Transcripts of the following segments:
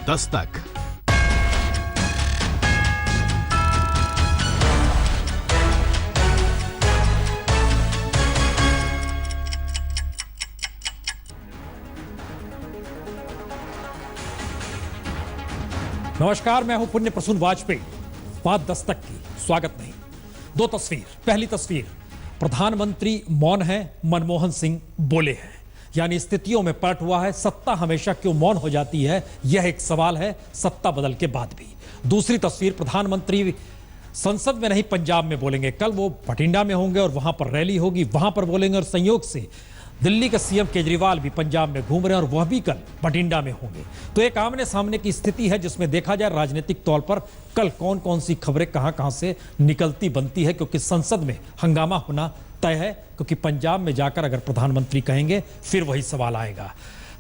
दस्तक। नमस्कार, मैं हूं पुण्य प्रसून वाजपेयी। बात दस्तक की, स्वागत नहीं। दो तस्वीर। पहली तस्वीर, प्रधानमंत्री मौन है, मनमोहन सिंह बोले हैं। यानी स्थितियों में पलट हुआ है। सत्ता हमेशा क्यों मौन हो जाती है, यह एक सवाल है, सत्ता बदल के बाद भी। दूसरी तस्वीर, प्रधानमंत्री संसद में नहीं पंजाब में बोलेंगे। कल वो भटिंडा में होंगे और वहां पर रैली होगी, वहां पर बोलेंगे। और संयोग से दिल्ली के सीएम केजरीवाल भी पंजाब में घूम रहे हैं और वह भी कल भटिंडा में होंगे। तो एक आमने सामने की स्थिति है जिसमें देखा जाए राजनीतिक तौर पर कल कौन कौन सी खबरें कहां से निकलती बनती है, क्योंकि संसद में हंगामा होना तय है। क्योंकि पंजाब में जाकर अगर प्रधानमंत्री कहेंगे फिर वही सवाल आएगा,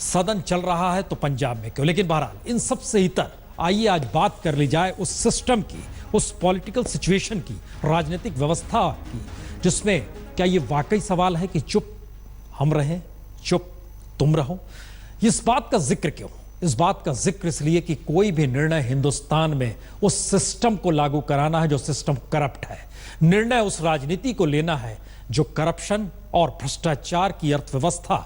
सदन चल रहा है तो पंजाब में क्यों। लेकिन बहरहाल इन सब से इतर आइए आज बात कर ली जाए उस सिस्टम की, उस पॉलिटिकल सिचुएशन की, राजनीतिक व्यवस्था की, जिसमें क्या ये वाकई सवाल है कि चुप हम रहें, चुप तुम रहो। इस बात का जिक्र क्यों? इस बात का जिक्र इसलिए कि कोई भी निर्णय हिंदुस्तान में उस सिस्टम को लागू कराना है जो सिस्टम करप्ट है। निर्णय उस राजनीति को लेना है जो करप्शन और भ्रष्टाचार की अर्थव्यवस्था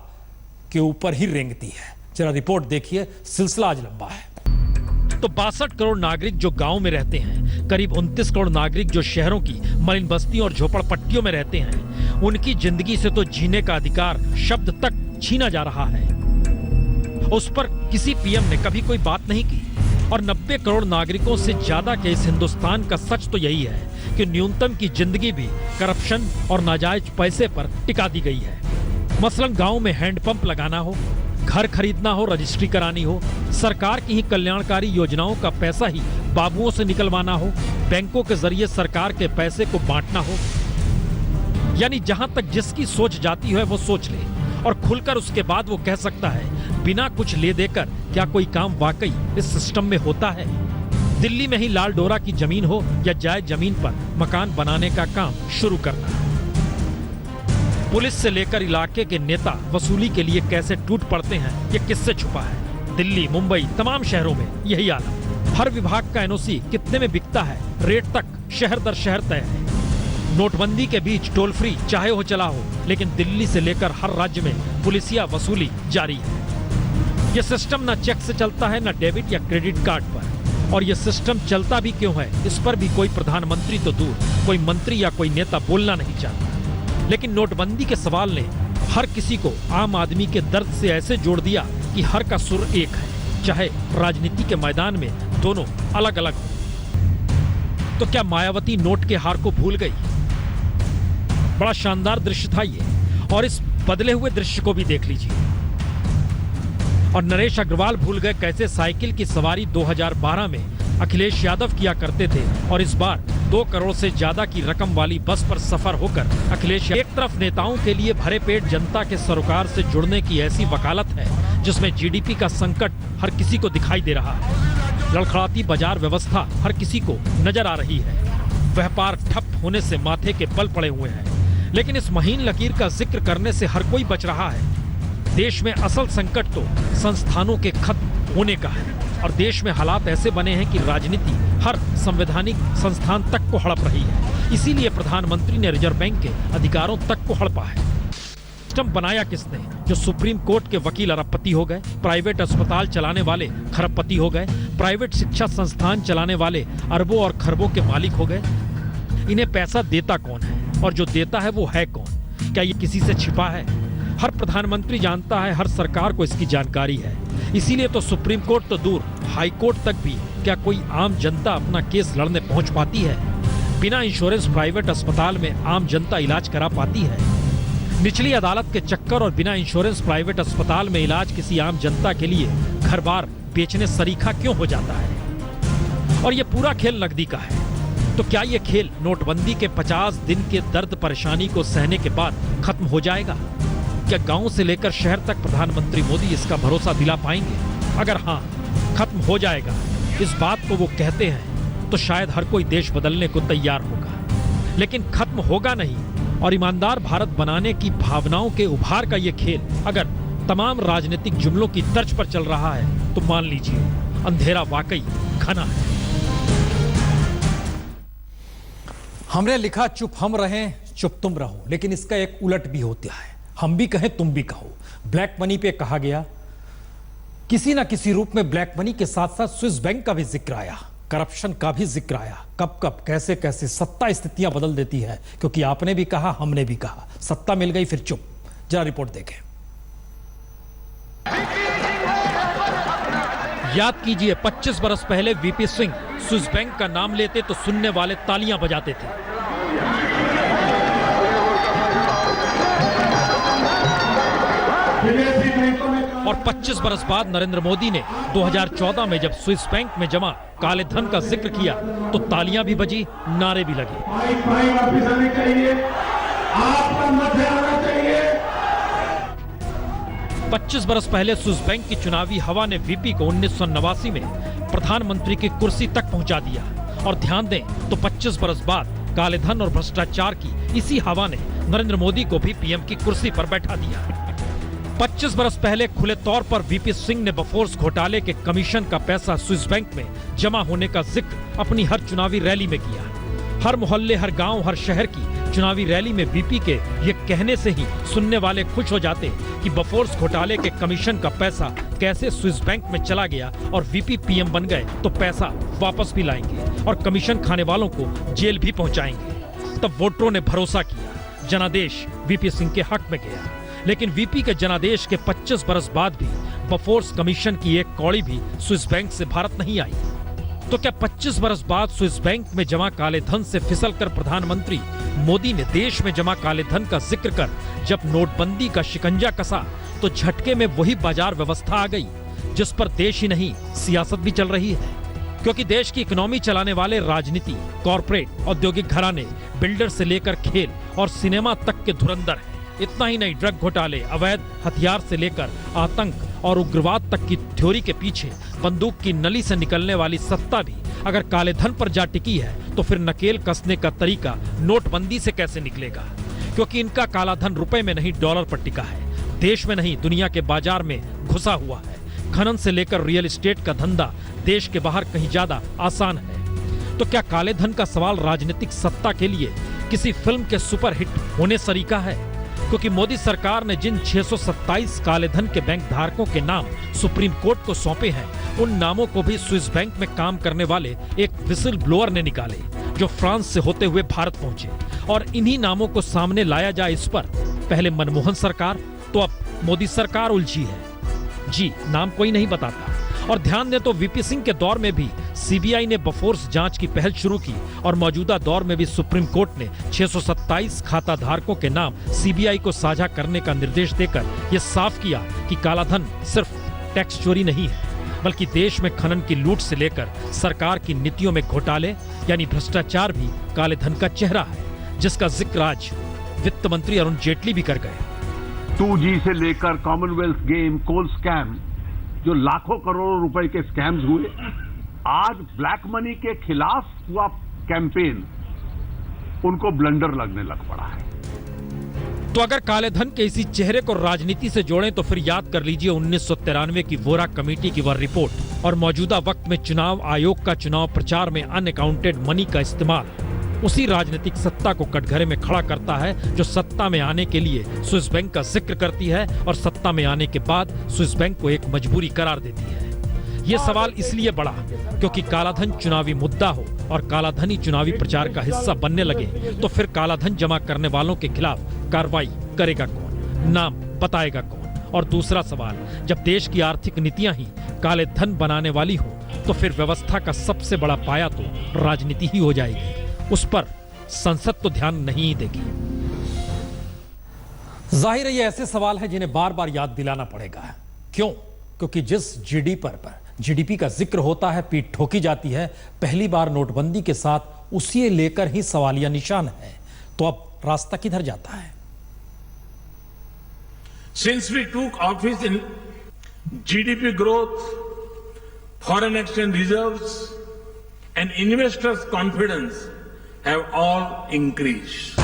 के ऊपर ही रेंगती है। जरा रिपोर्ट देखिए, सिलसिला आज लंबा है। तो 62 करोड़ नागरिक जो गांव में रहते हैं, करीब 29 करोड़ नागरिक जो शहरों की मलिन बस्तियों और झोपड़पट्टियों में रहते हैं, उनकी जिंदगी से तो जीने का अधिकार शब्द तक छीना जा रहा है। उस पर किसी पीएम ने कभी कोई बात नहीं की। और 90 करोड़ नागरिकों से ज्यादा के इस हिंदुस्तान का सच तो यही है कि न्यूनतम की जिंदगी भी करप्शन और नाजायज पैसे पर टिका दी गई है। मसलन गांव में हैंडपंप लगाना हो, घर खरीदना हो, रजिस्ट्री करानी हो, सरकार की ही कल्याणकारी योजनाओं का पैसा ही बाबुओं से निकलवाना हो, बैंकों के जरिए सरकार के पैसे को बांटना हो। यानी जहां तक जिसकी सोच जाती है वो सोच ले और खुलकर उसके बाद वो कह सकता है बिना कुछ ले देकर क्या कोई काम वाकई इस सिस्टम में होता है। दिल्ली में ही लाल डोरा की जमीन हो या जायज जमीन पर मकान बनाने का काम शुरू करना। पुलिस से लेकर इलाके के नेता वसूली के लिए कैसे टूट पड़ते हैं, ये किससे छुपा है। दिल्ली, मुंबई, तमाम शहरों में यही हालत। हर विभाग का एनओसी कितने में बिकता है, रेट तक शहर दर शहर तय है। नोटबंदी के बीच टोल फ्री चाहे हो चला हो, लेकिन दिल्ली से लेकर हर राज्य में पुलिसिया वसूली जारी है। यह सिस्टम न चेक से चलता है, न डेबिट या क्रेडिट कार्ड पर। और यह सिस्टम चलता भी क्यों है, इस पर भी कोई प्रधानमंत्री तो दूर, कोई मंत्री या कोई नेता बोलना नहीं चाहता। लेकिन नोटबंदी के सवाल ने हर किसी को आम आदमी के दर्द से ऐसे जोड़ दिया कि हर का सुर एक है, चाहे राजनीति के मैदान में दोनों अलग अलग हो। तो क्या मायावती नोट के हार को भूल गई? बड़ा शानदार दृश्य था ये, और इस बदले हुए दृश्य को भी देख लीजिए। और नरेश अग्रवाल भूल गए कैसे साइकिल की सवारी 2012 में अखिलेश यादव किया करते थे, और इस बार 2 करोड़ से ज्यादा की रकम वाली बस पर सफर होकर अखिलेश एक तरफ नेताओं के लिए भरे पेट जनता के सरोकार से जुड़ने की ऐसी वकालत है जिसमें जीडीपी का संकट हर किसी को दिखाई दे रहा है। लड़खड़ाती बाजार व्यवस्था हर किसी को नजर आ रही है। व्यापार ठप होने से माथे के बल पड़े हुए हैं। लेकिन इस महीन लकीर का जिक्र करने से हर कोई बच रहा है। देश में असल संकट तो संस्थानों के खत्म होने का है, और देश में हालात ऐसे बने हैं कि राजनीति हर संवैधानिक संस्थान तक को हड़प रही है। इसीलिए प्रधानमंत्री ने रिजर्व बैंक के अधिकारों तक को हड़पा है। सिस्टम बनाया किसने जो सुप्रीम कोर्ट के वकील अरबपति हो गए, प्राइवेट अस्पताल चलाने वाले खरबपति हो गए, प्राइवेट शिक्षा संस्थान चलाने वाले अरबों और खरबों के मालिक हो गए। इन्हें पैसा देता कौन है, और जो देता है वो है कौन? क्या ये किसी से छिपा है? हर प्रधानमंत्री जानता है, हर सरकार को इसकी जानकारी है। इसीलिए तो सुप्रीम कोर्ट तो दूर, हाई कोर्ट तक भी क्या कोई आम जनता अपना केस लड़ने पहुंच पाती है? बिना इंश्योरेंस प्राइवेट अस्पताल में आम जनता इलाज करा पाती है? निचली अदालत के चक्कर और बिना इंश्योरेंस प्राइवेट अस्पताल में इलाज किसी आम जनता के लिए घर बार बेचने सरीखा क्यों हो जाता है? और ये पूरा खेल नकदी का है। तो क्या ये खेल नोटबंदी के 50 दिन के दर्द परेशानी को सहने के बाद खत्म हो जाएगा? क्या गांव से लेकर शहर तक प्रधानमंत्री मोदी इसका भरोसा दिला पाएंगे? अगर हाँ, खत्म हो जाएगा, इस बात को वो कहते हैं, तो शायद हर कोई देश बदलने को तैयार होगा। लेकिन खत्म होगा नहीं, और ईमानदार भारत बनाने की भावनाओं के उभार का ये खेल अगर तमाम राजनीतिक जुमलों की तर्ज पर चल रहा है तो मान लीजिए अंधेरा वाकई घना है। हमने लिखा चुप हम रहें चुप तुम रहो, लेकिन इसका एक उलट भी होता है। हम भी कहें तुम भी कहो। ब्लैक मनी पे कहा गया, किसी ना किसी रूप में ब्लैक मनी के साथ साथ स्विस बैंक का भी जिक्र आया, करप्शन का भी जिक्र आया। कब कब कैसे कैसे सत्ता स्थितियां बदल देती है, क्योंकि आपने भी कहा हमने भी कहा, सत्ता मिल गई फिर चुप। जरा रिपोर्ट देखें। याद कीजिए 25 बरस पहले वीपी सिंह स्विस बैंक का नाम लेते तो सुनने वाले तालियां बजाते थे। और 25 बरस बाद नरेंद्र मोदी ने 2014 में जब स्विस बैंक में जमा काले धन का जिक्र किया तो तालियां भी बजी, नारे भी लगे। 25 बरस पहले स्विस बैंक की चुनावी हवा ने वीपी को 1989 में प्रधानमंत्री की कुर्सी तक पहुंचा दिया। और ध्यान दें तो 25 बरस बाद काले धन और भ्रष्टाचार की इसी हवा ने नरेंद्र मोदी को भी पीएम की कुर्सी पर बैठा दिया। 25 बरस पहले खुले तौर पर वीपी सिंह ने बफोर्स घोटाले के कमीशन का पैसा स्विस बैंक में जमा होने का जिक्र अपनी हर चुनावी रैली में किया। हर मोहल्ले, हर गांव, हर शहर की चुनावी रैली में वीपी के ये कहने से ही सुनने वाले खुश हो जाते कि बफोर्स घोटाले के कमीशन का पैसा कैसे स्विस बैंक में चला गया और वीपी पीएम बन गए तो पैसा वापस भी लाएंगे और कमीशन खाने वालों को जेल भी पहुंचाएंगे। तब वोटरों ने भरोसा किया, जनादेश वीपी सिंह के हक में गया। लेकिन वीपी के जनादेश के 25 बरस बाद भी बफोर्स कमीशन की एक कौड़ी भी स्विस बैंक से भारत नहीं आई। तो क्या 25 बरस बाद स्विस बैंक में जमा काले धन से फिसलकर प्रधानमंत्री मोदी ने देश में जमा काले धन का जिक्र कर जब नोटबंदी का शिकंजा कसा तो झटके में वही बाजार व्यवस्था आ गई जिस पर देश ही नहीं सियासत भी चल रही है। क्योंकि देश की इकोनॉमी चलाने वाले राजनीति, कॉर्पोरेट, औद्योगिक घराने, बिल्डर से लेकर खेल और सिनेमा तक के धुरंधर हैं। इतना ही नहीं, ड्रग घोटाले, अवैध हथियार से लेकर आतंक और उग्रवाद तक की थ्योरी के पीछे बंदूक की नली से निकलने वाली सत्ता भी अगर काले धन पर जा टिकी है तो फिर नकेल कसने का तरीका नोटबंदी से कैसे निकलेगा? क्योंकि इनका काला धन रुपए में नहीं डॉलर पर टिका है, देश में नहीं दुनिया के बाजार में घुसा हुआ है। खनन से लेकर रियल एस्टेट का धंधा देश के बाहर कहीं ज्यादा आसान है। तो क्या काले धन का सवाल राजनीतिक सत्ता के लिए किसी फिल्म के सुपरहिट होने सरीका है? क्योंकि मोदी सरकार ने जिन 627 काले धन के बैंक धारकों के नाम सुप्रीम कोर्ट को सौंपे हैं, उन नामों को भी स्विस बैंक में काम करने वाले एक विसिल ब्लोअर ने निकाले जो फ्रांस से होते हुए भारत पहुंचे। और इन्हीं नामों को सामने लाया जाए इस पर पहले मनमोहन सरकार तो अब मोदी सरकार उलझी है। जी, नाम कोई नहीं बताता। और ध्यान दें तो वीपी सिंह के दौर में भी सीबीआई ने बफोर्स जांच की पहल शुरू की और मौजूदा दौर में भी सुप्रीम कोर्ट ने 627 खाता धारकों के नाम सीबीआई को साझा करने का निर्देश देकर यह साफ किया कि कालाधन सिर्फ टैक्स चोरी नहीं है, बल्कि देश में खनन की लूट से लेकर सरकार की नीतियों में घोटाले यानी भ्रष्टाचार भी काले धन का चेहरा है, जिसका जिक्र आज वित्त मंत्री अरुण जेटली भी कर गए। 2G से लेकर कॉमनवेल्थ गेम, कोल स्कैम, जो लाखों करोड़ों रुपए के स्कैम्स हुए, आज ब्लैक मनी के खिलाफ हुआ कैंपेन उनको ब्लंडर लगने लग पड़ा है। तो अगर काले धन के इसी चेहरे को राजनीति से जोड़ें तो फिर याद कर लीजिए 1993 की वोरा कमेटी की वह रिपोर्ट और मौजूदा वक्त में चुनाव आयोग का चुनाव प्रचार में अनअकाउंटेड मनी का इस्तेमाल उसी राजनीतिक सत्ता को कटघरे में खड़ा करता है जो सत्ता में आने के लिए स्विस बैंक का जिक्र करती है और सत्ता में आने के बाद स्विस बैंक को एक मजबूरी करार देती है। ये सवाल इसलिए बढ़ा क्योंकि कालाधन चुनावी मुद्दा हो और कालाधन ही चुनावी प्रचार का हिस्सा बनने लगे तो फिर कालाधन जमा करने वालों के खिलाफ कार्रवाई करेगा कौन, नाम बताएगा कौन? और दूसरा सवाल, जब देश की आर्थिक नीतियां ही काले धन बनाने वाली हो तो फिर व्यवस्था का सबसे बड़ा पाया तो राजनीति ही हो जाएगी। उस पर संसद तो ध्यान नहीं देगी। जाहिर है ये ऐसे सवाल है जिन्हें बार बार याद दिलाना पड़ेगा। क्यों? क्योंकि जिस जीडीपी का जिक्र होता है, पीठ ठोकी जाती है। पहली बार नोटबंदी के साथ उसी लेकर ही सवालिया निशान है। तो अब रास्ता किधर जाता है? Since we took office in GDP growth, foreign exchange reserves and investors' confidence have all increased.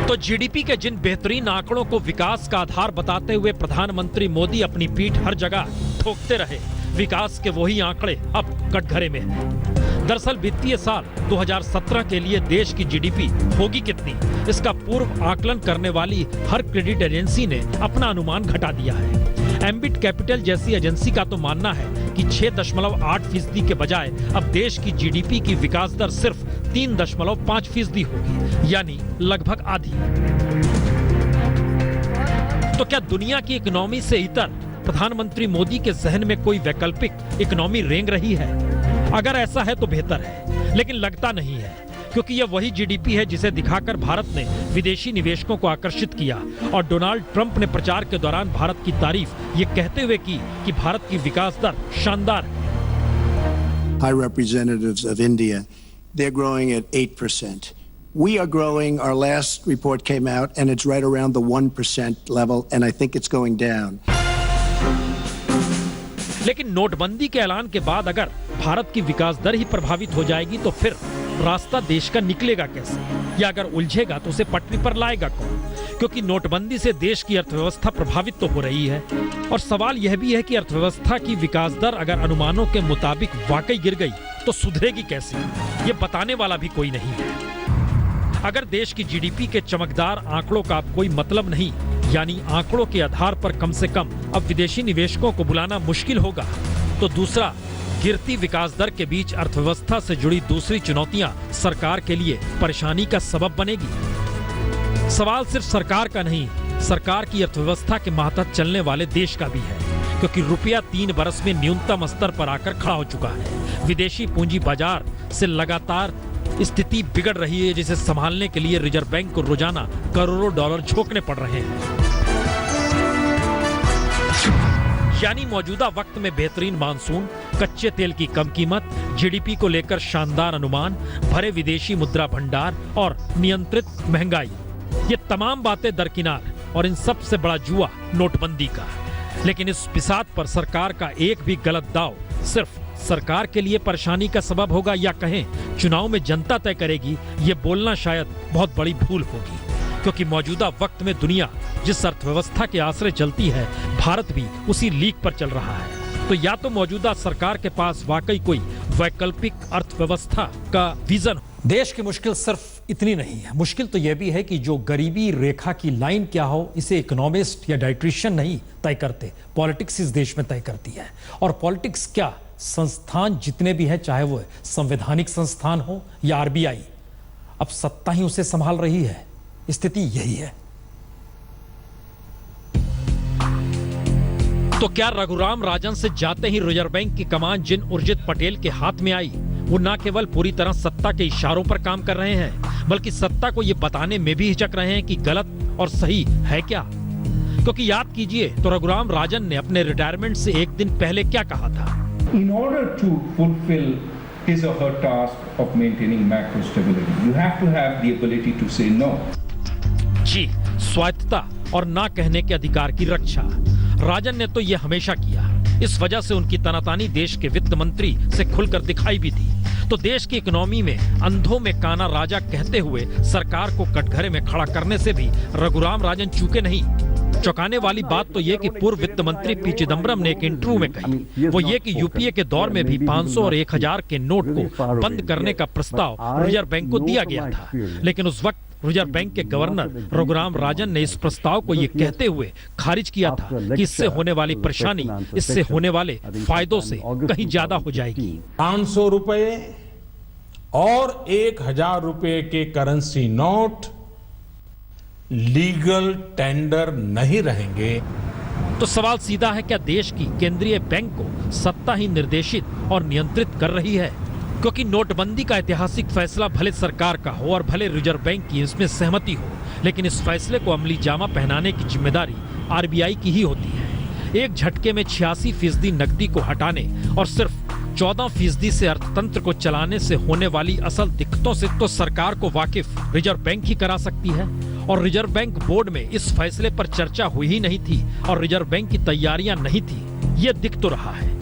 तो जीडीपी के जिन बेहतरीन आंकड़ों को विकास का आधार बताते हुए प्रधानमंत्री मोदी अपनी पीठ हर जगह ठोकते रहे, विकास के वही आंकड़े अब कटघरे में हैं। दरअसल वित्तीय साल 2017 के लिए देश की जीडीपी होगी कितनी, इसका पूर्व आकलन करने वाली हर क्रेडिट एजेंसी ने अपना अनुमान घटा दिया है। एम्बिट कैपिटल जैसी एजेंसी का तो मानना है कि 6.8% के बजाय अब देश की जीडीपी की विकास दर सिर्फ 3.5% होगी, यानी लगभग आधी। तो क्या दुनिया की इकोनॉमी से इतर प्रधानमंत्री मोदी के जहन में कोई वैकल्पिक इकोनॉमी रेंग रही है? अगर ऐसा है तो बेहतर है, लेकिन लगता नहीं है, क्योंकि यह वही जीडीपी है जिसे दिखाकर भारत ने विदेशी निवेशकों को आकर्षित किया और डोनाल्ड ट्रंप ने प्रचार के दौरान भारत की तारीफ ये कहते हुए की कि भारत की विकास दर शानदार है। High representatives of India, they're growing at 8%. We are growing, our last report came out, and it's right around the 1% level, and I think it's going down. लेकिन नोटबंदी के ऐलान के बाद अगर भारत की विकास दर ही प्रभावित हो जाएगी तो फिर रास्ता देश का निकलेगा कैसे, या अगर उलझेगा तो उसे पटरी पर लाएगा कौन? क्योंकि नोटबंदी से देश की अर्थव्यवस्था प्रभावित तो हो रही है, और सवाल यह भी है कि अर्थव्यवस्था की विकास दर अगर अनुमानों के मुताबिक वाकई गिर गई तो सुधरेगी कैसे, ये बताने वाला भी कोई नहीं है। अगर देश की जीडीपी के चमकदार आंकड़ों का अब कोई मतलब नहीं, यानी आंकड़ों के आधार पर कम से कम अब विदेशी निवेशकों को बुलाना मुश्किल होगा, तो दूसरा, गिरती विकास दर के बीच अर्थव्यवस्था से जुड़ी दूसरी चुनौतियां सरकार के लिए परेशानी का सबब बनेगी। सवाल सिर्फ सरकार का नहीं, सरकार की अर्थव्यवस्था के मातहत चलने वाले देश का भी है, क्योंकि रुपया 3 बरस में न्यूनतम स्तर पर आकर खड़ा हो चुका है। विदेशी पूंजी बाजार से लगातार स्थिति बिगड़ रही है, जिसे संभालने के लिए रिजर्व बैंक को रोजाना करोड़ों डॉलर झोंकने पड़ रहे हैं। यानी मौजूदा वक्त में बेहतरीन मानसून, कच्चे तेल की कम कीमत, जीडीपी को लेकर शानदार अनुमान, भरे विदेशी मुद्रा भंडार और नियंत्रित महंगाई, ये तमाम बातें दरकिनार, और इन सब से बड़ा जुआ नोटबंदी का। लेकिन इस बिसात पर सरकार का एक भी गलत दाव सिर्फ सरकार के लिए परेशानी का सबब होगा, या कहें चुनाव में जनता तय करेगी, ये बोलना शायद बहुत बड़ी भूल होगी। क्योंकि मौजूदा वक्त में दुनिया जिस अर्थव्यवस्था के आश्रय चलती है, भारत भी उसी लीक पर चल रहा है। तो या तो मौजूदा सरकार के पास वाकई कोई वैकल्पिक अर्थव्यवस्था का विजन हो। देश की मुश्किल सिर्फ इतनी नहीं है, मुश्किल तो यह भी है कि जो गरीबी रेखा की लाइन क्या हो, इसे इकोनॉमिस्ट या डाइट्रिशियन नहीं तय करते, पॉलिटिक्स इस देश में तय करती है। और पॉलिटिक्स क्या, संस्थान जितने भी हैं, चाहे वो संवैधानिक संस्थान हो या आरबीआई, अब सत्ता ही उसे संभाल रही है। स्थिति यही है। तो क्या रघुराम राजन से जाते ही रिजर्व बैंक की कमान जिन उर्जित पटेल के हाथ में आई, वो न केवल पूरी तरह सत्ता के इशारों पर काम कर रहे हैं, बल्कि सत्ता को ये बताने में भी हिचक रहे हैं कि गलत और सही है क्या। क्योंकि याद कीजिए तो रघुराम राजन ने अपने रिटायरमेंट से एक दिन पहले क्या कहा था। In order to fulfill his or her task of maintaining macro stability, you have to have the ability to say no. जी, स्वायत्तता और ना कहने के अधिकार की रक्षा राजन ने तो यह हमेशा किया। इस वजह से उनकी तनातानी देश के वित्त मंत्री से खुलकर दिखाई भी थी। तो देश की इकोनॉमी में अंधों में काना राजा कहते हुए सरकार को कटघरे में खड़ा करने से भी रघुराम राजन चूके नहीं। चौंकाने वाली बात तो ये कि पूर्व वित्त मंत्री पी चिदम्बरम ने एक इंटरव्यू में कही, वो ये कि यूपीए के दौर में भी 500 और 1000 के नोट को बंद करने का प्रस्ताव रिजर्व बैंक को दिया गया था। लेकिन उस वक्त रिजर्व बैंक के गवर्नर रघुराम राजन ने इस प्रस्ताव को ये कहते हुए खारिज किया था कि इससे होने वाली परेशानी इससे होने वाले फायदों से कहीं ज्यादा हो जाएगी। 500 रुपए और 1000 रुपए के करेंसी नोट लीगल टेंडर नहीं रहेंगे। तो सवाल सीधा है, क्या देश की केंद्रीय बैंक को सत्ता ही निर्देशित और नियंत्रित कर रही है? क्योंकि नोटबंदी का ऐतिहासिक फैसला भले सरकार का हो और भले रिजर्व बैंक की इसमें सहमति हो, लेकिन इस फैसले को अमली जामा पहनाने की जिम्मेदारी आरबीआई की ही होती है। एक झटके में 86% नकदी को हटाने और सिर्फ 14% से अर्थतंत्र को चलाने से होने वाली असल दिक्कतों से तो सरकार को वाकिफ रिजर्व बैंक ही करा सकती है। और रिजर्व बैंक बोर्ड में इस फैसले पर चर्चा हुई ही नहीं थी और रिजर्व बैंक की तैयारियां नहीं थी, ये दिख तो रहा है।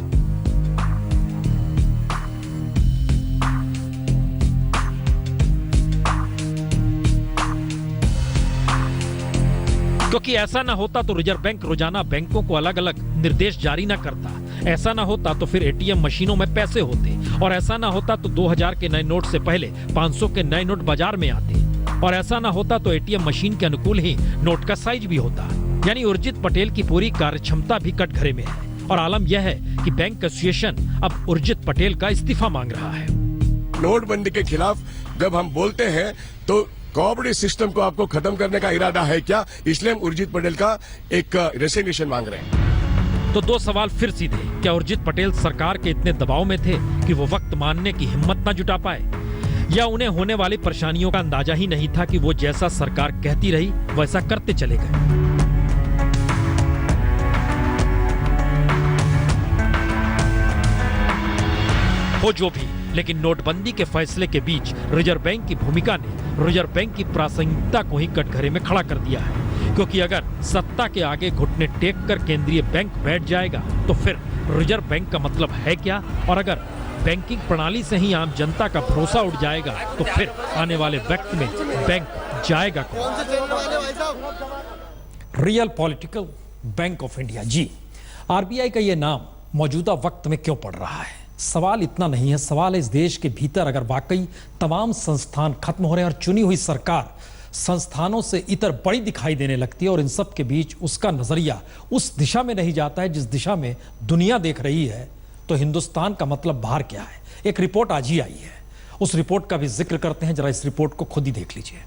क्योंकि ऐसा ना होता तो रिजर्व बैंक रोजाना बैंकों को अलग अलग निर्देश जारी ना करता, ऐसा ना होता तो फिर एटीएम मशीनों में पैसे होते, और ऐसा ना होता तो 2000 के नए नोट से पहले 500 के नए नोट बाजार में आते, और ऐसा ना होता तो एटीएम मशीन के अनुकूल ही नोट का साइज भी होता। यानी उर्जित पटेल की पूरी कार्यक्षमता भी कटघरे में है, और आलम यह है कि बैंक एसोसिएशन अब उर्जित पटेल का इस्तीफा मांग रहा है। नोटबंदी के खिलाफ जब हम बोलते हैं तो कोऑपरेटिव सिस्टम को आपको खत्म करने का इरादा है क्या, इसलिए हम उर्जित पटेल का एक रेसिग्नेशन मांग रहे हैं। तो दो सवाल फिर सीधे, क्या उर्जित पटेल सरकार के इतने दबाव में थे कि वो वक्त मानने की हिम्मत न जुटा पाए, या उन्हें होने वाली परेशानियों का अंदाजा ही नहीं था कि वो जैसा सरकार कहती रही वैसा करते चले गए। हो जो भी, लेकिन नोटबंदी के फैसले के बीच रिजर्व बैंक की भूमिका ने रिजर्व बैंक की प्रासंगिकता को ही कटघरे में खड़ा कर दिया है, क्योंकि अगर सत्ता के आगे घुटने टेक कर केंद्रीय बैंक बैठ जाएगा तो फिर रिजर्व बैंक का मतलब है क्या, और अगर बैंकिंग प्रणाली से ही आम जनता का भरोसा उठ जाएगा तो फिर आने वाले वक्त में बैंक जाएगा कौन? Real political bank of India. जी, आरबीआई का ये नाम मौजूदा वक्त में क्यों पड़ रहा है? सवाल इतना नहीं है, सवाल है इस देश के भीतर अगर वाकई तमाम संस्थान खत्म हो रहे हैं और चुनी हुई सरकार संस्थानों से इतर बड़ी दिखाई देने लगती है, और इन सब के बीच उसका नजरिया उस दिशा में नहीं जाता है जिस दिशा में दुनिया देख रही है, तो हिंदुस्तान का मतलब बाहर क्या है? एक रिपोर्ट आज ही आई है, उस रिपोर्ट का भी जिक्र करते हैं, जरा इस रिपोर्ट को खुद ही देख लीजिए।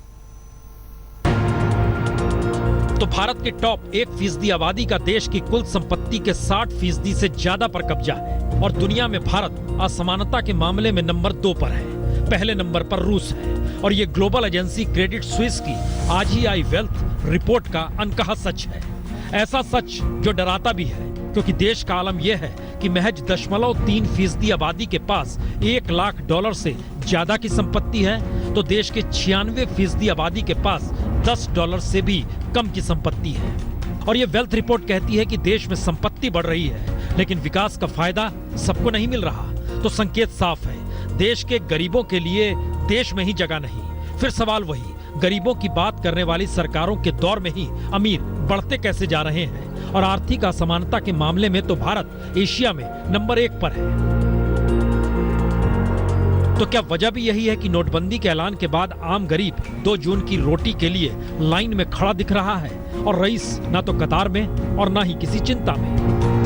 तो भारत के टॉप 1% आबादी का देश की कुल संपत्ति के 60% से ज्यादा पर कब्जा है, और दुनिया में भारत असमानता के मामले में नंबर 2 पर है। पहले नंबर पर रूस है, और ये ग्लोबल एजेंसी क्रेडिट स्विस की आज ही आई वेल्थ रिपोर्ट का अनकहा सच है। ऐसा सच जो डराता भी है, क्योंकि देश का आलम यह है कि महज 0.3% आबादी के पास $1 लाख से ज्यादा की संपत्ति है, तो देश के 96% आबादी के पास $10 से भी कम की संपत्ति है। और ये वेल्थ रिपोर्ट कहती है कि देश में संपत्ति बढ़ रही है, लेकिन विकास का फायदा सबको नहीं मिल रहा, तो संकेत साफ है, देश के गरीबों के लिए देश में ही जगह नहीं। फिर सवाल वही, गरीबों की बात करने वाली सरकारों के दौर में ही अमीर बढ़ते कैसे जा रहे हैं, और आर्थिक असमानता के मामले में तो भारत एशिया में नंबर 1 पर है। तो क्या वजह भी यही है कि नोटबंदी के ऐलान के बाद आम गरीब 2 जून की रोटी के लिए लाइन में खड़ा दिख रहा है, और रईस ना तो कतार में और ना ही किसी चिंता में?